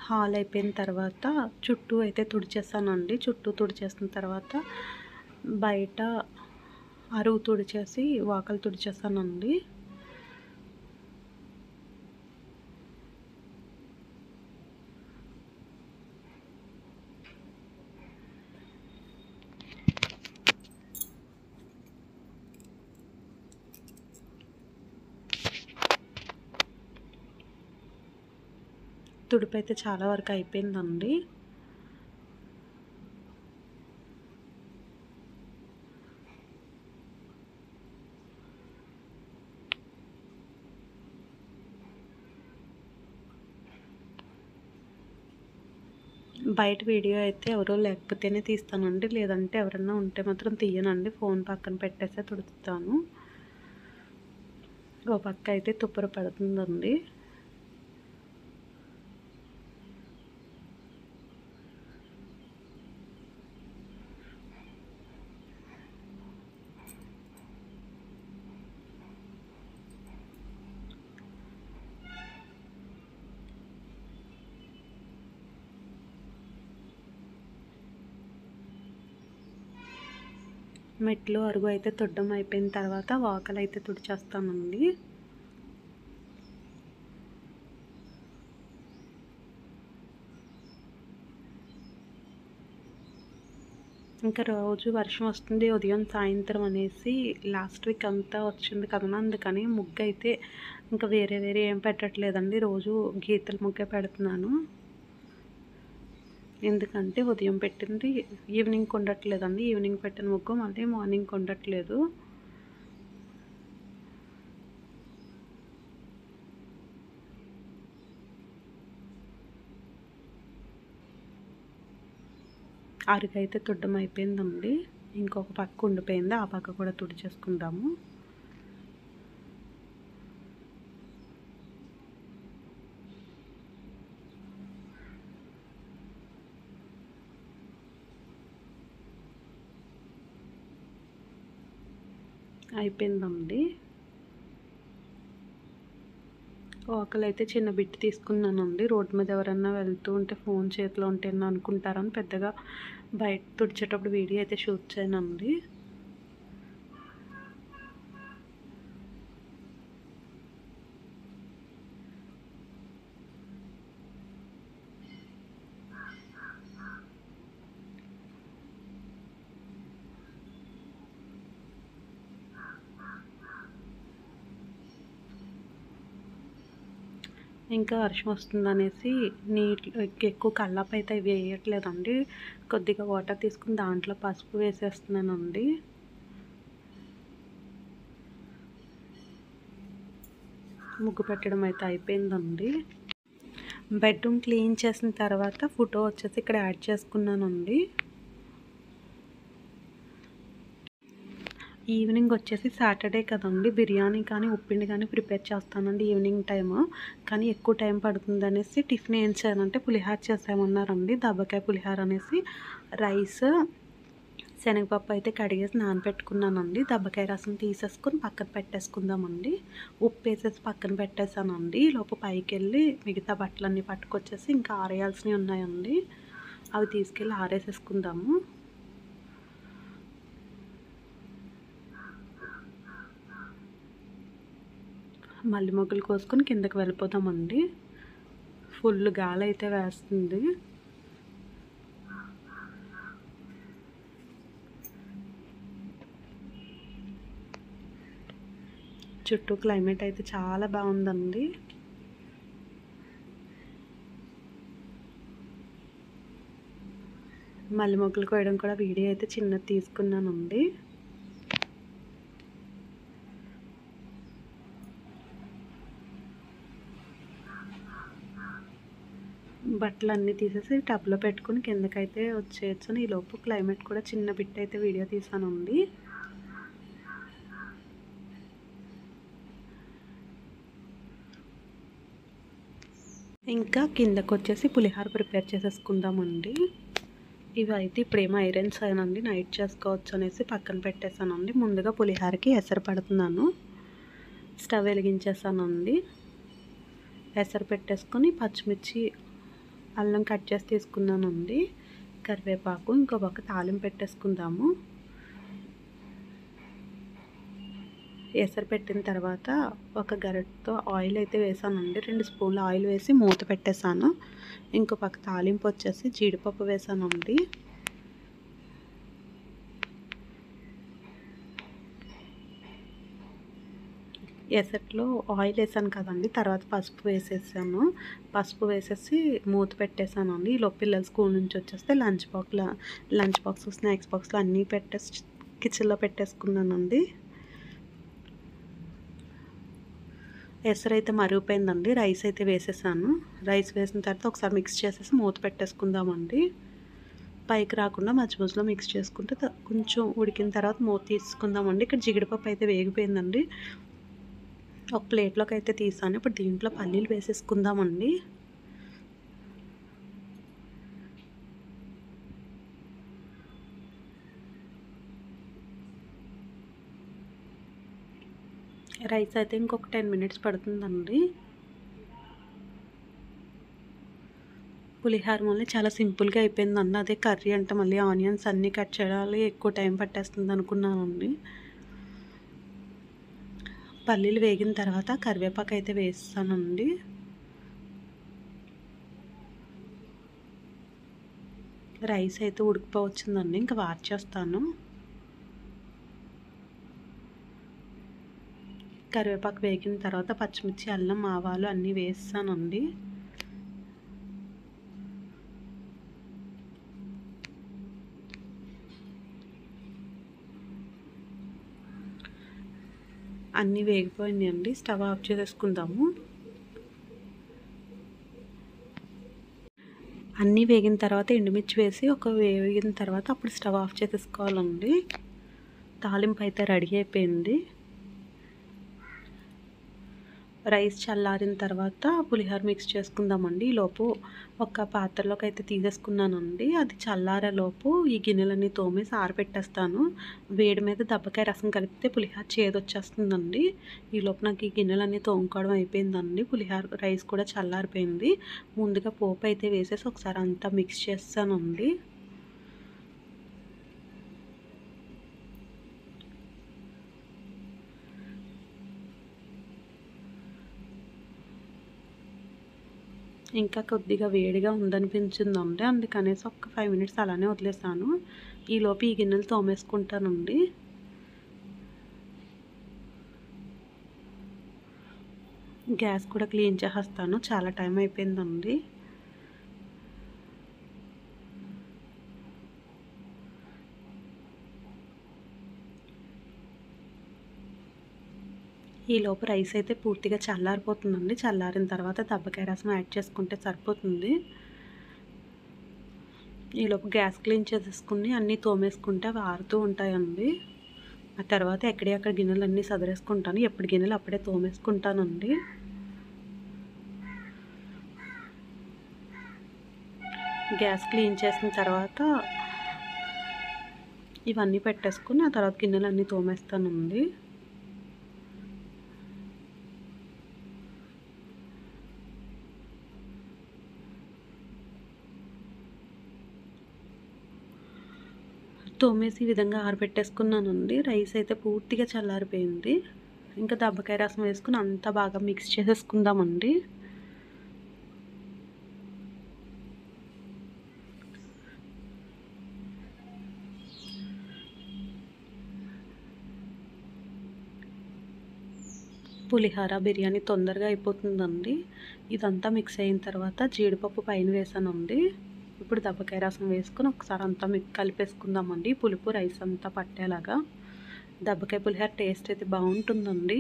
హాల్ అయిపోయిన తర్వాత చుట్టూ అయితే తుడిచేసానండి. చుట్టూ తుడిచేసిన తర్వాత బయట అరుగు తుడిచేసి వాకలు తుడిచేసానండి. తుడుపు అయితే చాలా వరకు అయిపోయిందండి. బయట వీడియో అయితే ఎవరో లేకపోతేనే తీస్తానండి, లేదంటే ఎవరన్నా ఉంటే మాత్రం తీయనండి. ఫోన్ పక్కన పెట్టేసే తుడుస్తాను. ఓ పక్క అయితే తుప్పర పడుతుందండి. మెట్లు అరుగు అయితే తుడ్డం అయిపోయిన తర్వాత వాకలు అయితే తుడిచేస్తానండి. ఇంకా రోజు వర్షం వస్తుంది ఉదయం సాయంత్రం అనేసి లాస్ట్ వీక్ అంతా వచ్చింది కదా, అందుకని ముగ్గు అయితే ఇంకా వేరే ఏం పెట్టట్లేదండి. రోజు గీతల ముగ్గే పెడుతున్నాను. ఎందుకంటే ఉదయం పెట్టింది ఈవినింగ్ ఉండట్లేదండి. ఈవినింగ్ పెట్టిన ముగ్గు మళ్ళీ మార్నింగ్ ఉండట్లేదు. అరుగు అయితే తుడ్డం అయిపోయిందండి. ఇంకొక పక్క ఉండిపోయింది, ఆ పక్క కూడా తుడిచేసుకుందాము. అయిపోయిందండి. వాకలు అయితే చిన్న బిట్ తీసుకున్నానండి. రోడ్డు మీద ఎవరన్నా వెళ్తూ ఉంటే ఫోన్ చేతిలో ఉంటే అనుకుంటారని పెద్దగా బయట తుడిచేటప్పుడు వీడియో అయితే షూట్ చేయనండి. ఇంకా వర్షం వస్తుందనేసి ఎక్కువ కల్లాపు అయితే వేయట్లేదండి. కొద్దిగా వాటర్ తీసుకుని దాంట్లో పసుపు వేసేస్తున్నానండి. ముగ్గు పెట్టడం అయితే అయిపోయిందండి. బెడ్రూమ్ క్లీన్ చేసిన తర్వాత ఫోటో వచ్చేసి ఇక్కడ యాడ్ చేసుకున్నానండి. ఈవినింగ్ వచ్చేసి సాటర్డే కదండి, బిర్యానీ కానీ ఉప్పిండి కానీ ప్రిపేర్ చేస్తానండి ఈవినింగ్ టైము. కానీ ఎక్కువ టైం పడుతుంది అనేసి టిఫిన్ ఏం చేయాలంటే పులిహార చేసామన్నారండి, దబ్బకాయ పులిహార అనేసి. రైస్, శనగపప్పు అయితే కడిగేసి నానబెట్టుకున్నానండి. దబ్బకాయ రసం తీసేసుకొని పక్కన పెట్టేసుకుందామండి. ఉప్పు వేసేసి పక్కన పెట్టేశానండి. లోపు పైకి వెళ్ళి మిగతా బట్టలన్నీ పట్టుకొచ్చేసి ఇంకా ఆరేయాల్సినవి ఉన్నాయండి, అవి తీసుకెళ్ళి ఆరేసేసుకుందాము. మల్లి మొగ్గలు కోసుకొని కిందకి వెళ్ళిపోతామండి. ఫుల్ గాలి అయితే వేస్తుంది. చుట్టూ క్లైమేట్ అయితే చాలా బాగుందండి. మల్లి మొగ్గలు కోయడం కూడా వీడియో అయితే చిన్నది తీసుకున్నానండి. బట్టలన్నీ తీసేసి టబ్లో పెట్టుకుని కిందకైతే వచ్చేయచ్చు. ఈ లోపు క్లైమేట్ కూడా చిన్న బిట్ అయితే వీడియో తీసానండి. ఇంకా కిందకు వచ్చేసి పులిహార ప్రిపేర్ చేసేసుకుందామండి. ఇవి అయితే ఇప్పుడేమో ఐరన్స్ అయినండి, నైట్ చేసుకోవచ్చు అనేసి పక్కన పెట్టేశానండి. ముందుగా పులిహారకి ఎసరు పడుతున్నాను. స్టవ్ వెలిగించేసానండి. ఎసరు పెట్టేసుకొని పచ్చిమిర్చి, అల్లం కట్ చేసి తీసుకున్నానండి, కరివేపాకు, ఇంకో పక్క తాలింపు పెట్టేసుకుందాము. ఎసరు పెట్టిన తర్వాత ఒక గరిటతో ఆయిల్ అయితే వేసానండి. 2 స్పూన్ల ఆయిల్ వేసి మూత పెట్టేశాను. ఇంకో పక్క తాలింపు వచ్చేసి జీడిపప్పు వేసానండి. ఎసట్లో ఆయిల్ వేసాను కదండి, తర్వాత పసుపు వేసేసాను. పసుపు వేసేసి మూత పెట్టేశానండి. ఈలో పిల్లలు స్కూల్ నుంచి వచ్చేస్తే లంచ్ బాక్స్, స్నాక్స్ బాక్స్లో అన్నీ పెట్టేసి కిచెన్లో పెట్టేసుకున్నానండి. ఎసరు అయితే మరిగిపోయిందండి. రైస్ అయితే వేసేసాను. రైస్ వేసిన తర్వాత ఒకసారి మిక్స్ చేసేసి మూత పెట్టేసుకుందామండి. పైకి రాకుండా మధ్య మధ్యలో మిక్స్ చేసుకుంటే కొంచెం ఉడికిన తర్వాత మూత తీసుకుందామండి. ఇక్కడ జీడిపప్పు అయితే వేగిపోయిందండి. ఒక ప్లేట్లోకి అయితే తీసాను. ఇప్పుడు దీంట్లో పల్లీలు వేసేసుకుందామండి. రైస్ అయితే ఇంకొక 10 మినిట్స్ పడుతుందండి. పులిహార మళ్ళీ చాలా సింపుల్గా అయిపోయిందండి. అదే కర్రీ అంటే మళ్ళీ ఆనియన్స్ అన్నీ కట్ చేయాలి, ఎక్కువ టైం పట్టేస్తుంది అనుకున్నానండి. పల్లీలు వేగిన తర్వాత కరివేపాకు అయితే వేస్తానండి. రైస్ అయితే ఉడికిపోవచ్చిందండి, ఇంకా వార్చేస్తాను. కరివేపాకు వేగిన తర్వాత పచ్చిమిర్చి, అల్లం, ఆవాలు అన్నీ వేస్తానండి. అన్నీ వేగిపోయినాయండి. స్టవ్ ఆఫ్ చేసేసుకుందాము. అన్నీ వేగిన తర్వాత ఎండుమిర్చి వేసి వేగిన తర్వాత అప్పుడు స్టవ్ ఆఫ్ చేసేసుకోవాలండి. తాలింపు అయితే రెడీ అయిపోయింది. రైస్ చల్లారిన తర్వాత పులిహోర మిక్స్ చేసుకుందామండి. ఈలోపు ఒక పాత్రలోకి అయితే తీసేసుకున్నానండి. అది చల్లారేలోపు ఈ గిన్నెలన్నీ తోమేసి ఆరబెట్టేస్తాను. వేడి మీద దబ్బకాయ రసం కలిపితే పులిహోర చేదొచ్చేస్తుందండి. ఈలోపు నాకు ఈ గిన్నెలన్నీ తోముకోవడం అయిపోయిందండి. పులిహోర రైస్ కూడా చల్లారిపోయింది. ముందుగా పోపు అయితే వేసేసి ఒకసారి అంతా మిక్స్ చేస్తానండి. ఇంకా కొద్దిగా వేడిగా ఉందనిపించిందండి, అందుకనేసి ఒక 5 మినిట్స్ అలానే వదిలేసాను. ఈలోపు ఈ గిన్నెలు తోమేసుకుంటానండి. గ్యాస్ కూడా క్లీన్ చేసేస్తాను, చాలా టైం అయిపోయిందండి. ఈలోపు రైస్ అయితే పూర్తిగా చల్లారిపోతుందండి. చల్లారిన తర్వాత దబ్బకాయ రసం యాడ్ చేసుకుంటే సరిపోతుంది. ఈలోపు గ్యాస్ క్లీన్ చేసేసుకుని అన్నీ తోమేసుకుంటే అవి ఆరుతూ ఉంటాయండి. ఆ తర్వాత ఎక్కడెక్కడ గిన్నెలన్నీ సదరేసుకుంటాను. ఎప్పుడు గిన్నెలు అప్పుడే తోమేసుకుంటానండి. గ్యాస్ క్లీన్ చేసిన తర్వాత ఇవన్నీ పెట్టేసుకుని ఆ తర్వాత గిన్నెలన్నీ తోమేస్తానండి. తోమేసి ఈ విధంగా ఆరబెట్టేసుకున్నానండి. రైస్ అయితే పూర్తిగా చల్లారిపోయింది. ఇంకా దబ్బకాయ రసం వేసుకుని అంతా బాగా మిక్స్ చేసేసుకుందామండి. పులిహోర బిర్యానీ తొందరగా అయిపోతుందండి. ఇదంతా మిక్స్ అయిన తర్వాత జీడిపప్పు పైన వేసానండి. ఇప్పుడు దబ్బకాయ రసం వేసుకొని ఒకసారి అంతా కలిపేసుకుందామండి. పులుపు రైస్ అంతా పట్టేలాగా. దబ్బకాయ పులిహోర టేస్ట్ అయితే బాగుంటుందండి.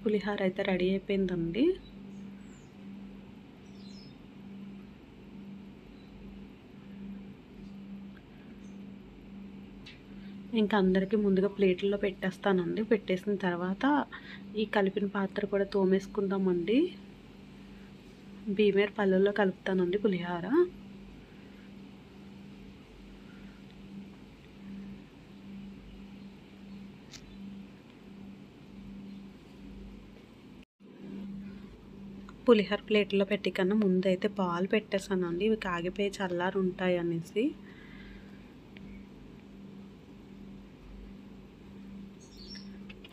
పులిహోర అయితే రెడీ అయిపోయిందండి. ఇంకా అందరికీ ముందుగా ప్లేట్లలో పెట్టేస్తానండి. పెట్టేసిన తర్వాత ఈ కలిపిన పాత్ర కూడా తోమేసుకుందామండి. బీమేర్ పళ్ళల్లో కలుపుతానండి పులిహోర. పులిహోర ప్లేట్లో పెట్టి కన్నా ముందైతే పాలు పెట్టేసానండి. ఇవి కాగిపోయి చల్లారి ఉంటాయి అనేసి.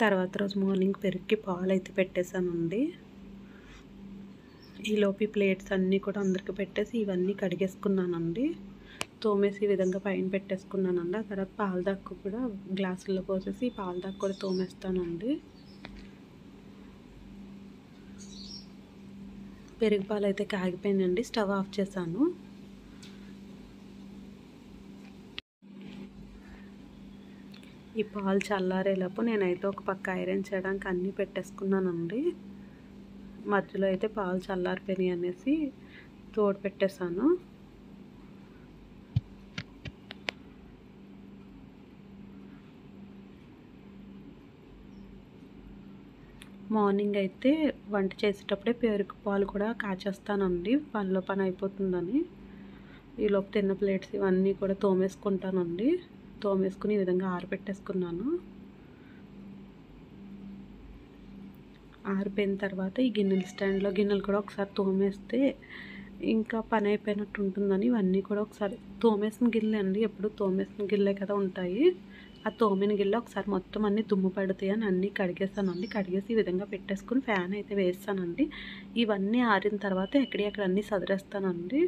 తర్వాత రోజు మార్నింగ్ పెరుగుకి పాలు అయితే పెట్టేశానండి. ఈలోపు ప్లేట్స్ అన్నీ కూడా అందరికి పెట్టేసి ఇవన్నీ కడిగేసుకున్నానండి. తోమేసి ఈ విధంగా పైన పెట్టేసుకున్నానండి. ఆ తర్వాత పాల దాక్కు కూడా గ్లాసుల్లో పోసేసి పాల దాక్కు కూడా తోమేస్తానండి. పెరుగు పాలు అయితే కాగిపోయిందండి. స్టవ్ ఆఫ్ చేశాను. ఈ పాలు చల్లారేలోపు నేనైతే ఒక పక్క ఐరన్ చేయడానికి అన్నీ పెట్టేసుకున్నానండి. మధ్యలో అయితే పాలు చల్లారిపోయినాయి అనేసి తోడు పెట్టేశాను. మార్నింగ్ అయితే వంట చేసేటప్పుడే పెరుగు పాలు కూడా కాచేస్తానండి. పనిలో పని అయిపోతుందని. ఈలోపు తిన్న ప్లేట్స్ ఇవన్నీ కూడా తోమేసుకుంటానండి. తోమేసుకుని ఈ విధంగా ఆరబెట్టేసుకున్నాను. ఆరిపోయిన తర్వాత ఈ గిన్నెల స్టాండ్లో గిన్నెలు కూడా ఒకసారి తోమేస్తే ఇంకా పని అయిపోయినట్టు ఉంటుందని ఇవన్నీ కూడా ఒకసారి తోమేసిన గిన్నె అండి. ఎప్పుడు తోమేసిన గిన్నెలే కదా ఉంటాయి. ఆ తోమిన గిన్నె ఒకసారి మొత్తం అన్నీ దుమ్ము పడుతాయి అని అన్నీ కడిగేసానండి. కడిగేసి ఈ విధంగా పెట్టేసుకుని ఫ్యాన్ అయితే వేస్తానండి. ఇవన్నీ ఆరిన తర్వాత ఎక్కడెక్కడ అన్నీ సదిరేస్తానండి.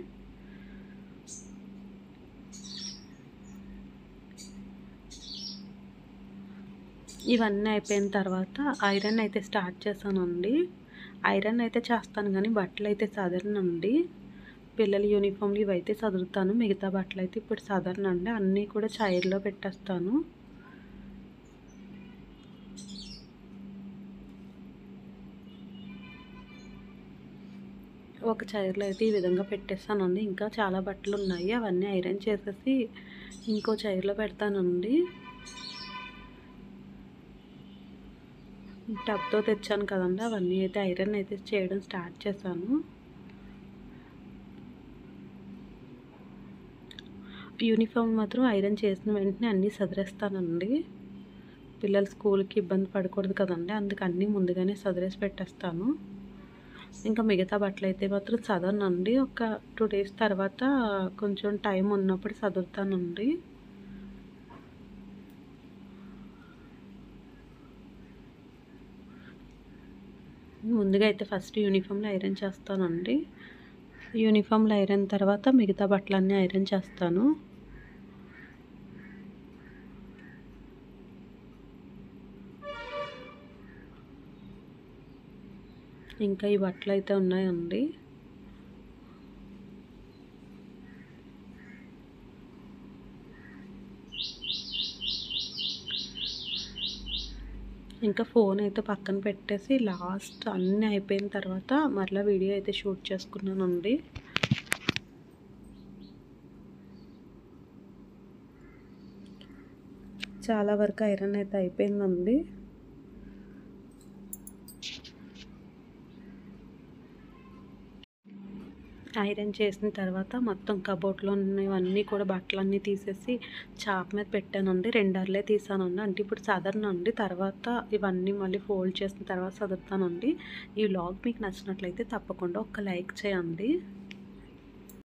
ఇవన్నీ అయిపోయిన తర్వాత ఐరన్ అయితే స్టార్ట్ చేశానండి. ఐరన్ అయితే చేస్తాను కానీ బట్టలు అయితే సదరనండి. పిల్లల యూనిఫామ్లు ఇవైతే సదురుతాను. మిగతా బట్టలు అయితే ఇప్పుడు సదరనండి. అన్నీ కూడా చైర్లో పెట్టేస్తాను. ఒక చైర్లో అయితే ఈ విధంగా పెట్టేస్తానండి. ఇంకా చాలా బట్టలు ఉన్నాయి. అవన్నీ ఐరన్ చేసేసి ఇంకో చైర్లో పెడతానండి. టబ్తో తెచ్చాను కదండి, అవన్నీ అయితే ఐరన్ అయితే చేయడం స్టార్ట్ చేశాను. యూనిఫామ్ మాత్రం ఐరన్ చేసిన వెంటనే అన్నీ సదిరేస్తానండి. పిల్లలు స్కూల్కి ఇబ్బంది పడకూడదు కదండి, అందుకు అన్నీ ముందుగానే సదిరేసి పెట్టేస్తాను. ఇంకా మిగతా బట్టలు అయితే మాత్రం సదరనండి. ఒక 2 days తర్వాత కొంచెం టైం ఉన్నప్పుడు సదురుతానండి. ముందుగా అయితే ఫస్ట్ యూనిఫామ్లో ఐరన్ చేస్తానండి. యూనిఫామ్లో ఐరన్ తర్వాత మిగతా బట్టలన్నీ ఐరన్ చేస్తాను. ఇంకా ఈ బట్టలు అయితే ఉన్నాయండి. ఇంకా ఫోన్ అయితే పక్కన పెట్టేసి లాస్ట్ అన్నీ అయిపోయిన తర్వాత మరలా వీడియో అయితే షూట్ చేసుకున్నానండి. చాలా వరకు ఐరన్ అయితే అయిపోయిందండి. ఐరన్ చేసిన తర్వాత మొత్తం కబోర్డ్లో ఉన్నవన్నీ కూడా బట్టలన్నీ తీసేసి చాప మీద పెట్టానండి. 2 అరలే తీసానండి. అంటే ఇప్పుడు సదరనండి. తర్వాత ఇవన్నీ మళ్ళీ ఫోల్డ్ చేసిన తర్వాత సదురుతానండి. ఈ వ్లాగ్ మీకు నచ్చినట్లయితే తప్పకుండా ఒక లైక్ చేయండి.